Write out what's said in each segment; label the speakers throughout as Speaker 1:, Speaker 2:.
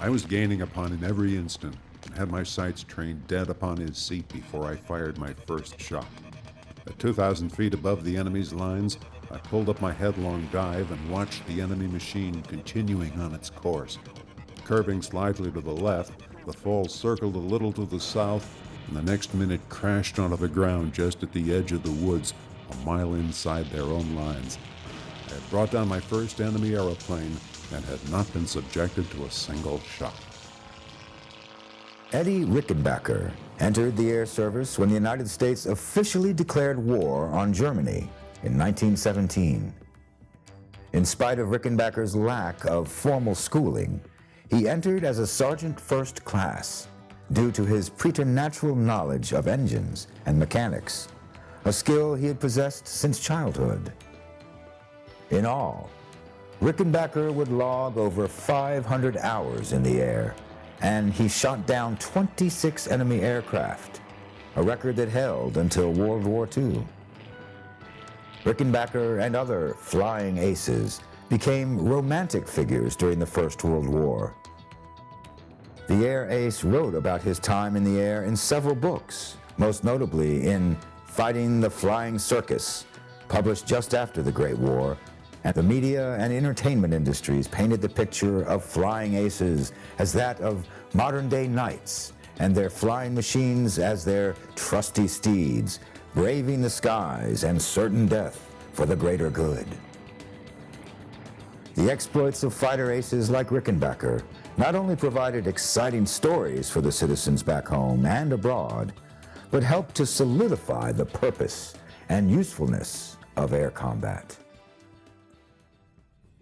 Speaker 1: I was gaining upon him every instant and had my sights trained dead upon his seat before I fired my first shot. At 2,000 feet above the enemy's lines, I pulled up my headlong dive and watched the enemy machine continuing on its course. Curving slightly to the left, the fall circled a little to the south, and the next minute crashed onto the ground just at the edge of the woods, a mile inside their own lines. I had brought down my first enemy aeroplane and had not been subjected to a single shot.
Speaker 2: Eddie Rickenbacker entered the air service when the United States officially declared war on Germany in 1917. In spite of Rickenbacker's lack of formal schooling, he entered as a sergeant first class due to his preternatural knowledge of engines and mechanics, a skill he had possessed since childhood. In all, Rickenbacker would log over 500 hours in the air, and he shot down 26 enemy aircraft, a record that held until World War II. Rickenbacker and other flying aces became romantic figures during the First World War. The air ace wrote about his time in the air in several books, most notably in Fighting the Flying Circus, published just after the Great War, and the media and entertainment industries painted the picture of flying aces as that of modern-day knights, and their flying machines as their trusty steeds, braving the skies and certain death for the greater good. The exploits of fighter aces like Rickenbacker not only provided exciting stories for the citizens back home and abroad, but helped to solidify the purpose and usefulness of air combat.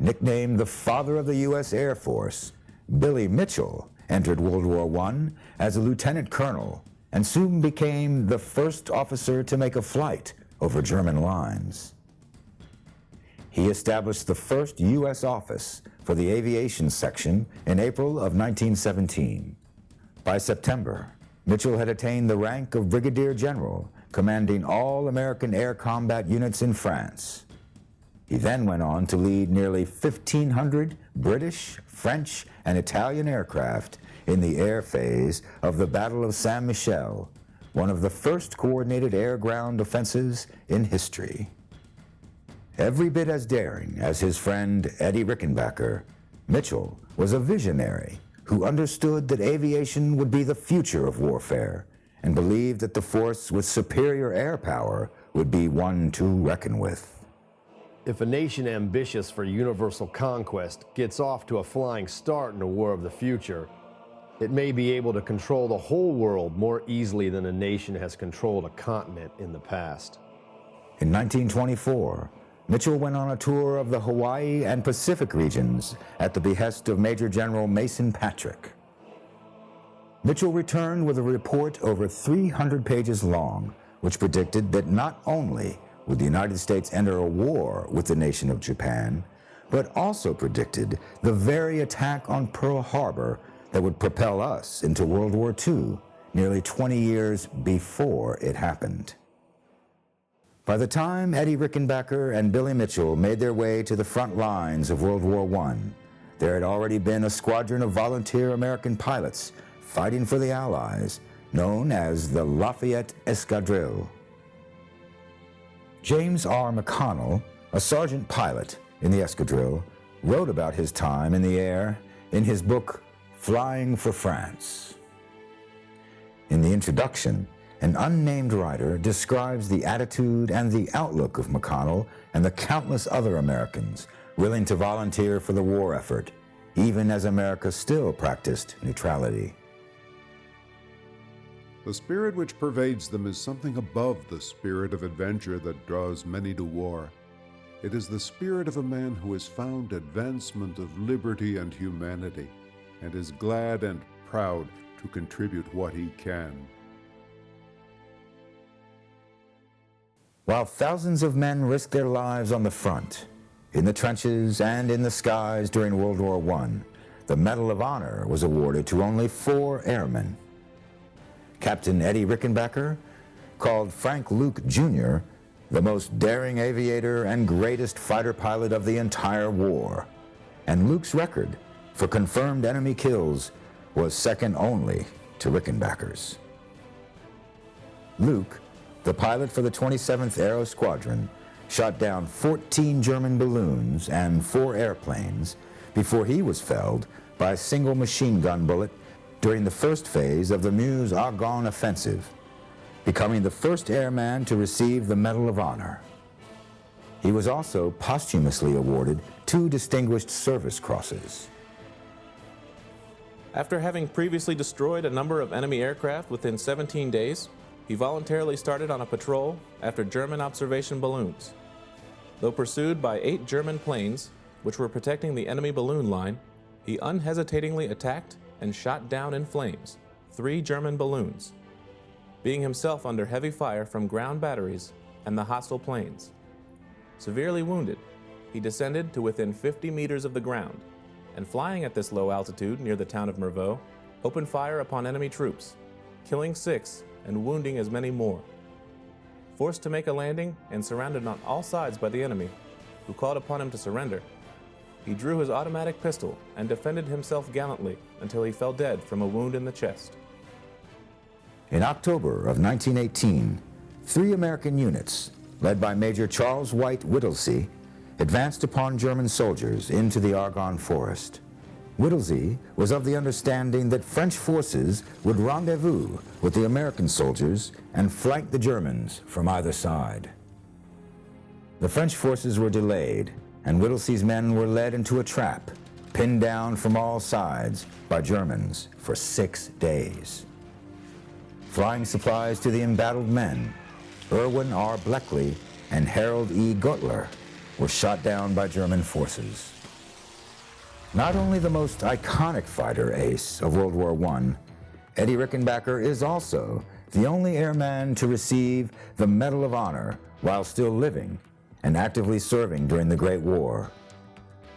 Speaker 2: Nicknamed the father of the U.S. Air Force, Billy Mitchell entered World War I as a lieutenant colonel and soon became the first officer to make a flight over German lines. He established the first U.S. office for the aviation section in April of 1917. By September, Mitchell had attained the rank of Brigadier General, commanding all American air combat units in France. He then went on to lead nearly 1,500 British, French, and Italian aircraft in the air phase of the Battle of Saint-Michel, one of the first coordinated air-ground offensives in history. Every bit as daring as his friend Eddie Rickenbacker, Mitchell was a visionary who understood that aviation would be the future of warfare and believed that the force with superior air power would be one to reckon with.
Speaker 3: If a nation ambitious for universal conquest gets off to a flying start in a war of the future, it may be able to control the whole world more easily than a nation has controlled a continent in the past.
Speaker 2: In 1924, Mitchell went on a tour of the Hawaii and Pacific regions at the behest of Major General Mason Patrick. Mitchell returned with a report over 300 pages long, which predicted that not only would the United States enter a war with the nation of Japan, but also predicted the very attack on Pearl Harbor that would propel us into World War II, nearly 20 years before it happened. By the time Eddie Rickenbacker and Billy Mitchell made their way to the front lines of World War I, there had already been a squadron of volunteer American pilots fighting for the Allies, known as the Lafayette Escadrille. James R. McConnell, a sergeant pilot in the Escadrille, wrote about his time in the air in his book, Flying for France. In the introduction, an unnamed writer describes the attitude and the outlook of McConnell and the countless other Americans willing to volunteer for the war effort, even as America still practiced neutrality.
Speaker 1: The spirit which pervades them is something above the spirit of adventure that draws many to war. It is the spirit of a man who has found advancement of liberty and humanity, and is glad and proud to contribute what he can.
Speaker 2: While thousands of men risked their lives on the front, in the trenches and in the skies during World War I, the Medal of Honor was awarded to only 4 airmen. Captain Eddie Rickenbacker called Frank Luke Jr. the most daring aviator and greatest fighter pilot of the entire war. And Luke's record, for confirmed enemy kills was second only to Rickenbacker's. Luke, the pilot for the 27th Aero Squadron, shot down 14 German balloons and 4 airplanes before he was felled by a single machine gun bullet during the first phase of the Meuse-Argonne offensive, becoming the first airman to receive the Medal of Honor. He was also posthumously awarded 2 Distinguished Service Crosses.
Speaker 4: After having previously destroyed a number of enemy aircraft within 17 days, he voluntarily started on a patrol after German observation balloons. Though pursued by 8 German planes, which were protecting the enemy balloon line, he unhesitatingly attacked and shot down in flames 3 German balloons, being himself under heavy fire from ground batteries and the hostile planes. Severely wounded, he descended to within 50 meters of the ground, and flying at this low altitude near the town of Mervaux, opened fire upon enemy troops, killing 6 and wounding as many more. Forced to make a landing and surrounded on all sides by the enemy, who called upon him to surrender, he drew his automatic pistol and defended himself gallantly until he fell dead from a wound in the chest.
Speaker 2: In October of 1918, 3 American units, led by Major Charles White Whittlesey, advanced upon German soldiers into the Argonne forest. Whittlesey was of the understanding that French forces would rendezvous with the American soldiers and flank the Germans from either side. The French forces were delayed, and Whittlesey's men were led into a trap, pinned down from all sides by Germans for 6 days. Flying supplies to the embattled men, Erwin R. Bleckley and Harold E. Gutler, were shot down by German forces. Not only the most iconic fighter ace of World War I, Eddie Rickenbacker is also the only airman to receive the Medal of Honor while still living and actively serving during the Great War.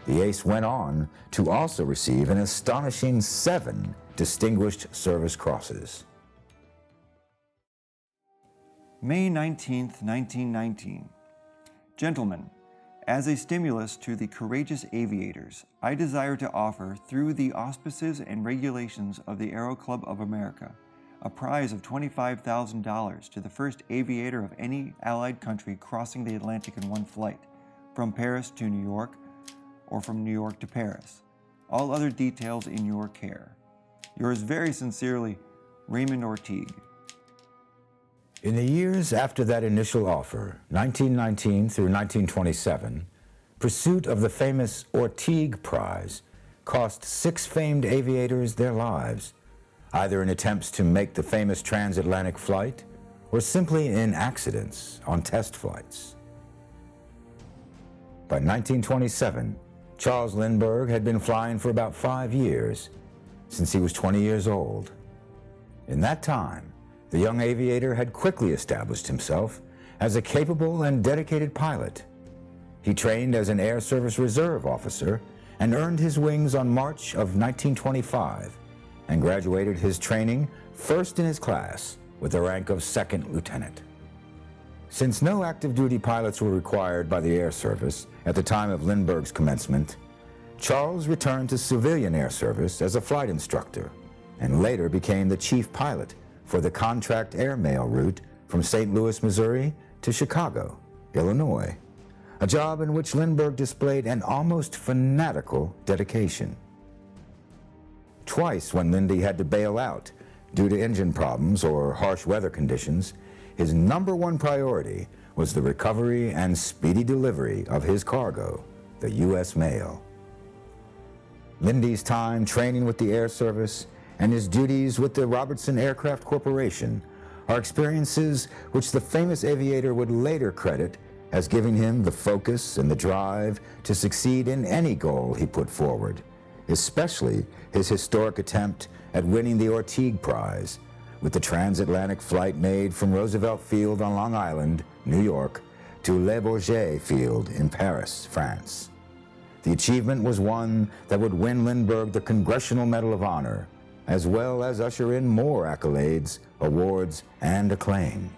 Speaker 2: The ace went on to also receive an astonishing 7 Distinguished Service Crosses.
Speaker 5: May 19th, 1919. Gentlemen, as a stimulus to the courageous aviators, I desire to offer, through the auspices and regulations of the Aero Club of America, a prize of $25,000 to the first aviator of any Allied country crossing the Atlantic in one flight, from Paris to New York, or from New York to Paris. All other details in your care. Yours very sincerely, Raymond Ortigue.
Speaker 2: In the years after that initial offer, 1919 through 1927, pursuit of the famous Ortigue Prize cost 6 famed aviators their lives, either in attempts to make the famous transatlantic flight or simply in accidents on test flights. By 1927, Charles Lindbergh had been flying for about 5 years, since he was 20 years old. In that time, the young aviator had quickly established himself as a capable and dedicated pilot. He trained as an Air Service Reserve officer and earned his wings on March of 1925 and graduated his training first in his class with the rank of 2nd lieutenant. Since no active duty pilots were required by the Air Service at the time of Lindbergh's commencement, Charles returned to civilian air service as a flight instructor and later became the chief pilot for the contract airmail route from St. Louis, Missouri to Chicago, Illinois, a job in which Lindbergh displayed an almost fanatical dedication. Twice when Lindy had to bail out due to engine problems or harsh weather conditions, his #1 priority was the recovery and speedy delivery of his cargo, the U.S. mail. Lindy's time training with the Air Service and his duties with the Robertson Aircraft Corporation are experiences which the famous aviator would later credit as giving him the focus and the drive to succeed in any goal he put forward, especially his historic attempt at winning the Ortigue Prize with the transatlantic flight made from Roosevelt Field on Long Island, New York, to Le Bourget Field in Paris, France. The achievement was one that would win Lindbergh the Congressional Medal of Honor, as well as usher in more accolades, awards, and acclaim.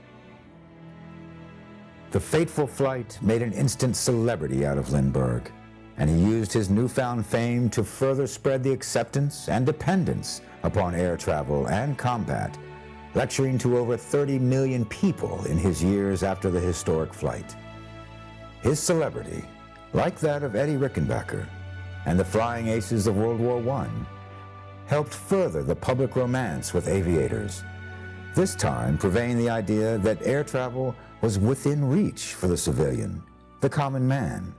Speaker 2: The fateful flight made an instant celebrity out of Lindbergh. and he used his newfound fame to further spread the acceptance and dependence upon air travel and combat, lecturing to over 30 million people in his years after the historic flight. His celebrity, like that of Eddie Rickenbacker and the flying aces of World War I, helped further the public romance with aviators, this time purveying the idea that air travel was within reach for the civilian, the common man.